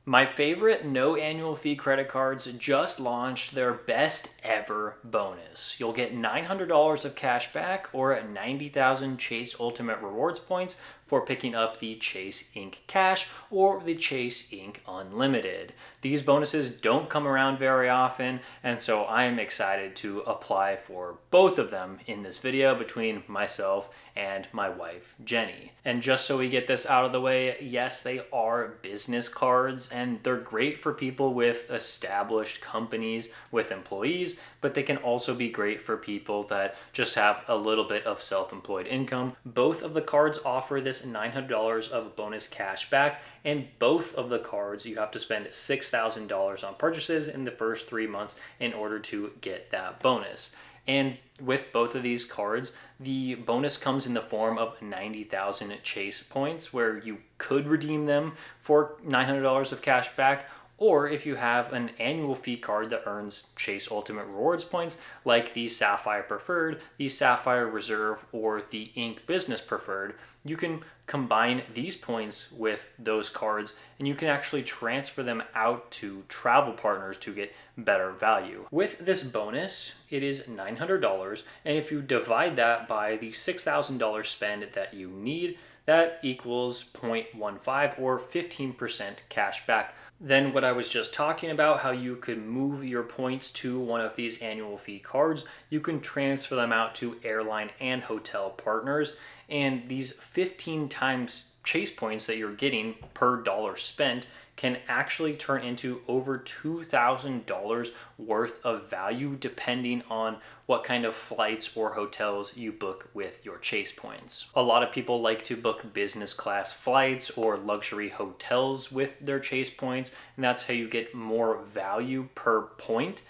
My favorite no annual fee credit cards just launched their best ever bonus. You'll get $900 of cash back or 90,000 Chase Ultimate Rewards points for picking up the Chase Inc. Cash or the Chase Inc. Unlimited. These bonuses don't come around very often, and so I am excited to apply for both of them in this video between myself and my wife, Jenny. And just so we get this out of the way, yes, they are business cards and they're great for people with established companies with employees, but they can also be great for people that just have a little bit of self-employed income. Both of the cards offer this $900 of bonus cash back, and both of the cards you have to spend $6,000 on purchases in the first 3 months in order to get that bonus. And with both of these cards, the bonus comes in the form of 90,000 Chase points, where you could redeem them for $900 of cash back, or if you have an annual fee card that earns Chase Ultimate Rewards points, like the Sapphire Preferred, the Sapphire Reserve, or the Inc. Business Preferred, you can combine these points with those cards and you can actually transfer them out to travel partners to get better value. With this bonus, it is $900, and if you divide that by the $6,000 spend that you need, that equals 0.15 or 15% cash back. Then what I was just talking about, how you could move your points to one of these annual fee cards, you can transfer them out to airline and hotel partners, and these 15 times Chase points that you're getting per dollar spent can actually turn into over $2,000 worth of value depending on what kind of flights or hotels you book with your Chase points. A lot of people like to book business class flights or luxury hotels with their Chase points, and that's how you get more value per point.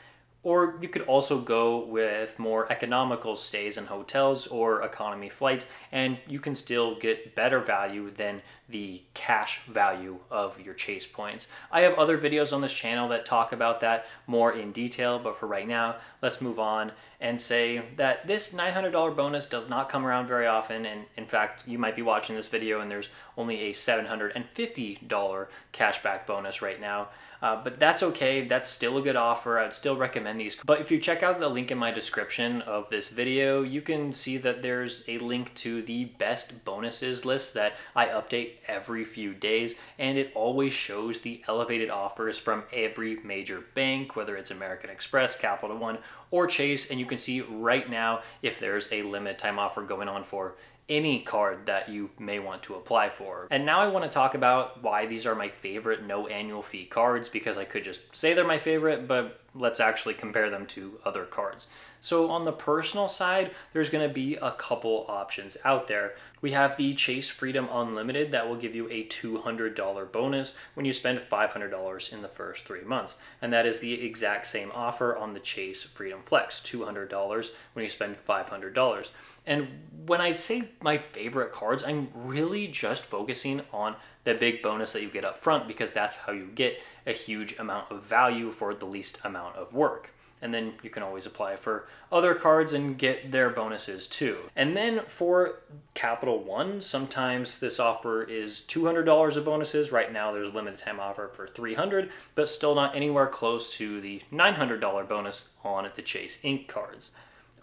Or you could also go with more economical stays in hotels or economy flights, and you can still get better value than the cash value of your Chase points. I have other videos on this channel that talk about that more in detail, but for right now, let's move on and say that this $900 bonus does not come around very often, and in fact, you might be watching this video and there's only a $750 cashback bonus right now. But that's okay, that's still a good offer, I'd still recommend these. But if you check out the link in my description of this video, you can see that there's a link to the best bonuses list that I update every few days, and it always shows the elevated offers from every major bank, whether it's American Express, Capital One, or Chase, and you can see right now if there's a limited time offer going on for any card that you may want to apply for. And now I want to talk about why these are my favorite no annual fee cards, because I could just say they're my favorite, but let's actually compare them to other cards. So on the personal side, there's going to be a couple options out there. We have the Chase Freedom Unlimited that will give you a $200 bonus when you spend $500 in the first 3 months. And that is the exact same offer on the Chase Freedom Flex, $200 when you spend $500. And when I say my favorite cards, I'm really just focusing on the big bonus that you get up front, because that's how you get a huge amount of value for the least amount of work. And then you can always apply for other cards and get their bonuses too. And then for Capital One, sometimes this offer is $200 of bonuses. Right now there's a limited time offer for $300, but still not anywhere close to the $900 bonus on the Chase Inc. cards.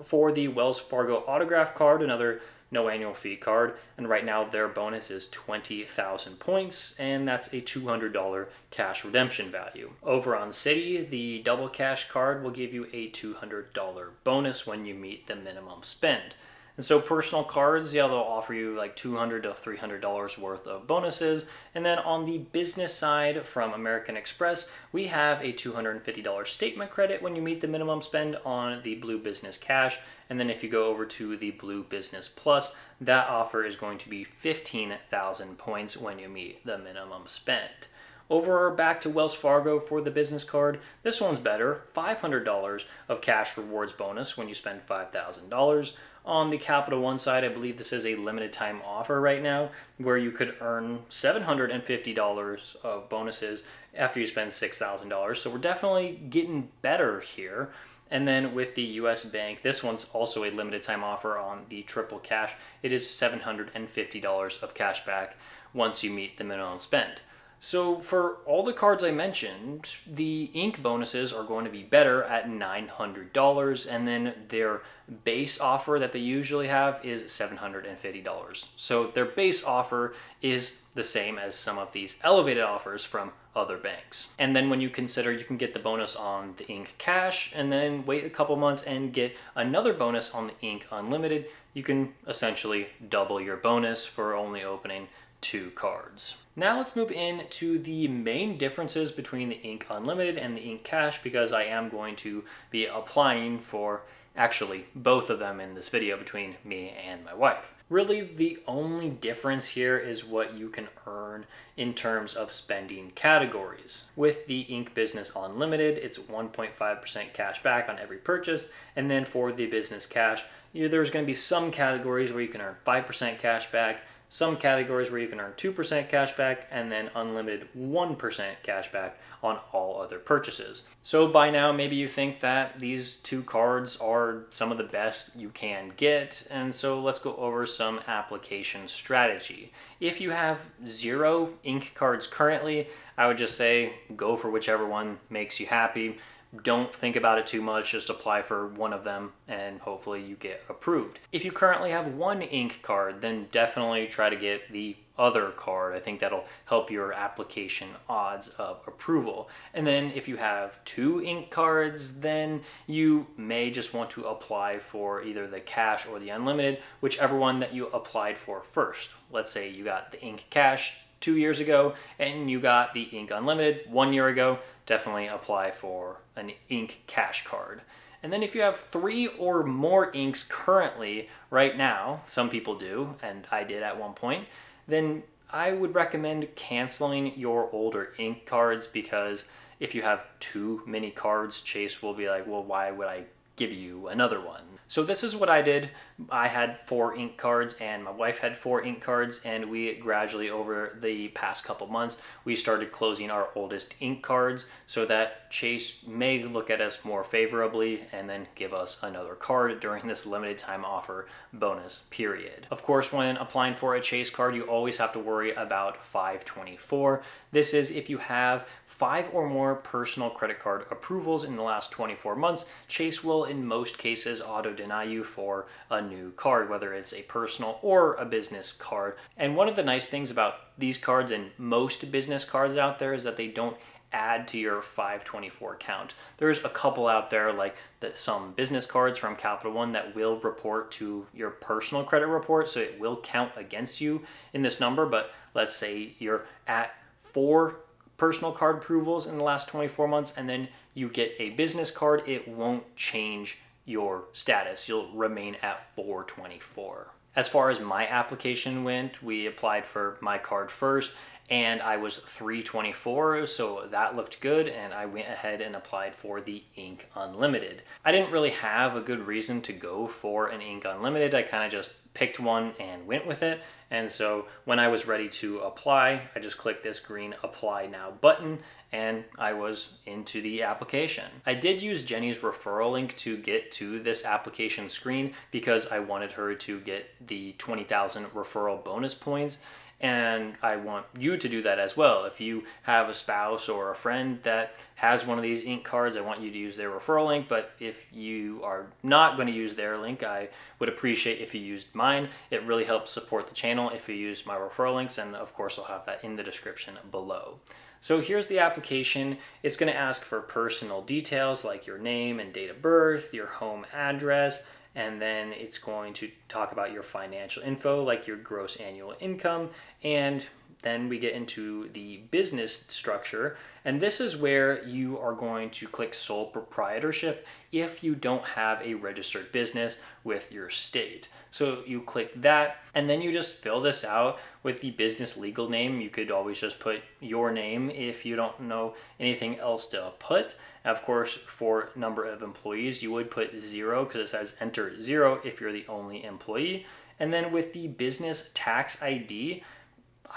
For the Wells Fargo Autograph card, another no annual fee card, and right now their bonus is 20,000 points, and that's a $200 cash redemption value. Over on Citi, the Double Cash card will give you a $200 bonus when you meet the minimum spend. And so personal cards, yeah, they'll offer you like $200 to $300 worth of bonuses. And then on the business side from American Express, we have a $250 statement credit when you meet the minimum spend on the Blue Business Cash. And then if you go over to the Blue Business Plus, that offer is going to be 15,000 points when you meet the minimum spend. Over back to Wells Fargo for the business card, this one's better, $500 of cash rewards bonus when you spend $5,000. On the Capital One side, I believe this is a limited time offer right now where you could earn $750 of bonuses after you spend $6,000. So we're definitely getting better here. And then with the US Bank, this one's also a limited time offer on the triple cash. It is $750 of cash back once you meet the minimum spend. So for all the cards I mentioned, the ink bonuses are going to be better at $900, and then their base offer that they usually have is $750. So their base offer is the same as some of these elevated offers from other banks. And then when you consider you can get the bonus on the ink cash and then wait a couple months and get another bonus on the ink unlimited, you can essentially double your bonus for only opening 2 cards. Now let's move into the main differences between the ink unlimited and the ink cash, because I am going to be applying for actually both of them in this video between me and my wife. Really, the only difference here is what you can earn in terms of spending categories. With the Ink Business Unlimited, it's 1.5% cash back on every purchase, and then for the Business Cash, there's going to be some categories where you can earn 5% cash back, some categories where you can earn 2% cash back, and then unlimited 1% cash back on all other purchases. So by now, maybe you think that these 2 cards are some of the best you can get, and so let's go over some application strategy. If you have 0 ink cards currently, I would just say go for whichever one makes you happy. Don't think about it too much, just apply for one of them and hopefully you get approved. If you currently have 1 ink card, then definitely try to get the other card. I think that'll help your application odds of approval. And then if you have 2 ink cards, then you may just want to apply for either the cash or the unlimited, whichever one that you applied for first. Let's say you got the ink cash 2 years ago and you got the ink unlimited 1 year ago, definitely apply for an ink cash card. And then if you have 3 or more inks currently right now, some people do, and I did at one point, then I would recommend canceling your older ink cards, because if you have too many cards, Chase will be like, well, why would I give you another one? So this is what I did. I had 4 ink cards and my wife had 4 ink cards, and we gradually over the past couple months we started closing our oldest ink cards so that Chase may look at us more favorably and then give us another card during this limited time offer bonus period. Of course, when applying for a Chase card, you always have to worry about 524. This is if you have 5 or more personal credit card approvals in the last 24 months, Chase will in most cases auto-deny you for a new card, whether it's a personal or a business card. And one of the nice things about these cards and most business cards out there is that they don't add to your 524 count. There's a couple out there like some business cards from Capital One that will report to your personal credit report, so it will count against you in this number. But let's say you're at 4 personal card approvals in the last 24 months and then you get a business card, it won't change your status. You'll remain at 424. As far as my application went, we applied for my card first and I was 324, so that looked good, and I went ahead and applied for the Ink Unlimited. I didn't really have a good reason to go for an Ink Unlimited. I kind of just picked one and went with it. And so when I was ready to apply, I just clicked this green Apply Now button and I was into the application. I did use Jenny's referral link to get to this application screen because I wanted her to get the 20,000 referral bonus points. And I want you to do that as well. If you have a spouse or a friend that has one of these ink cards, I want you to use their referral link. But if you are not going to use their link, I would appreciate if you used mine. It really helps support the channel if you use my referral links, and of course I'll have that in the description below. So here's the application. It's going to ask for personal details like your name and date of birth, your home address, and then it's going to talk about your financial info like your gross annual income, and then we get into the business structure, and this is where you are going to click sole proprietorship if you don't have a registered business with your state. So you click that and then you just fill this out with the business legal name. You could always just put your name if you don't know anything else to put. Of course, for number of employees, you would put 0 because it says enter 0 if you're the only employee. And then with the business tax ID,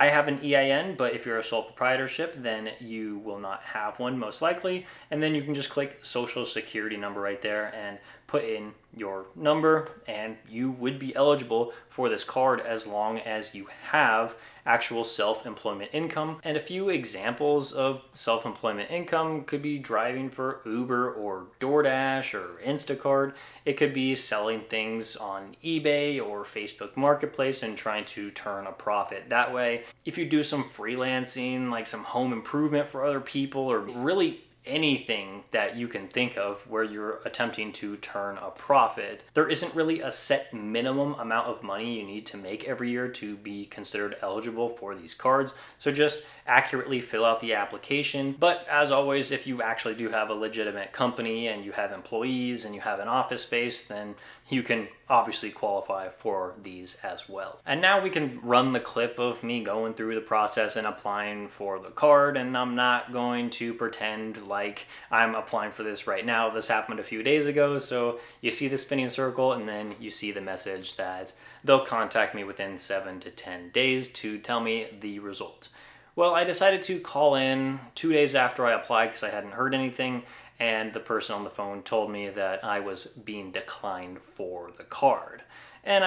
I have an EIN, but if you're a sole proprietorship, then you will not have one most likely. And then you can just click social security number right there and put in your number, and you would be eligible for this card as long as you have actual self-employment income. And a few examples of self-employment income could be driving for Uber or DoorDash or Instacart. It could be selling things on eBay or Facebook Marketplace and trying to turn a profit that way. If you do some freelancing, like some home improvement for other people, or really anything that you can think of where you're attempting to turn a profit. There isn't really a set minimum amount of money you need to make every year to be considered eligible for these cards. So just accurately fill out the application. But as always, if you actually do have a legitimate company and you have employees and you have an office space, then you can obviously qualify for these as well. And now we can run the clip of me going through the process and applying for the card, and I'm not going to pretend like I'm applying for this right now. This happened a few days ago, so you see the spinning circle and then you see the message that they'll contact me within 7 to 10 days to tell me the result. Well, I decided to call in 2 days after I applied because I hadn't heard anything, and the person on the phone told me that I was being declined for the card. And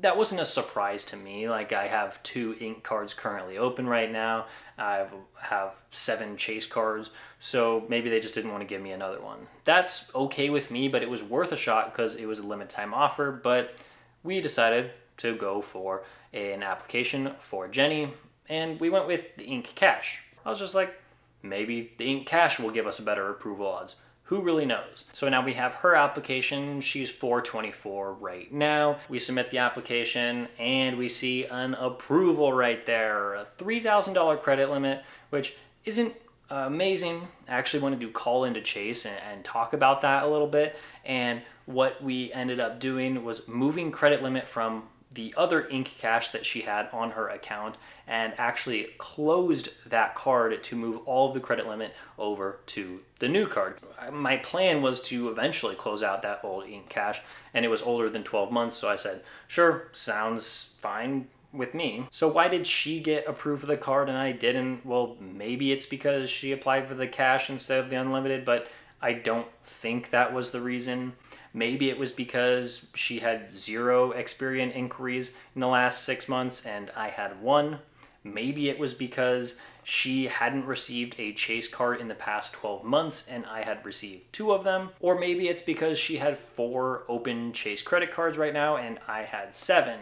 that wasn't a surprise to me. Like, I have 2 ink cards currently open right now. I have 7 Chase cards, so maybe they just didn't want to give me another one. That's okay with me, but it was worth a shot because it was a limited time offer. But we decided to go for an application for Jenny, and we went with the Ink Cash. I was just like, maybe the Ink Cash will give us a better approval odds. Who really knows? So now we have her application. She's 424 right now. We submit the application and we see an approval right there. A $3,000 credit limit, which isn't amazing. I actually wanted to call into Chase and talk about that a little bit. And what we ended up doing was moving credit limit from the other Ink Cash that she had on her account and actually closed that card to move all of the credit limit over to the new card. My plan was to eventually close out that old Ink Cash, and it was older than 12 months, so I said, sure, sounds fine with me. So why did she get approved for the card and I didn't? Well, maybe it's because she applied for the cash instead of the unlimited, but I don't think that was the reason. Maybe it was because she had 0 Experian inquiries in the last 6 months and I had 1. Maybe it was because she hadn't received a Chase card in the past 12 months and I had received 2 of them. Or maybe it's because she had 4 open Chase credit cards right now and I had 7.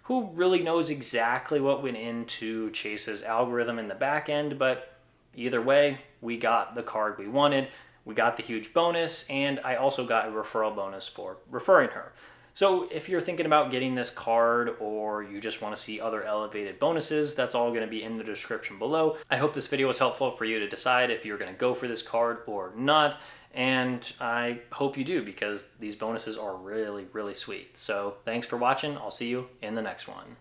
Who really knows exactly what went into Chase's algorithm in the back end, but either way, we got the card we wanted. We got the huge bonus, and I also got a referral bonus for referring her. So if you're thinking about getting this card or you just want to see other elevated bonuses, that's all going to be in the description below. I hope this video was helpful for you to decide if you're going to go for this card or not, and I hope you do because these bonuses are really, really sweet. So thanks for watching. I'll see you in the next one.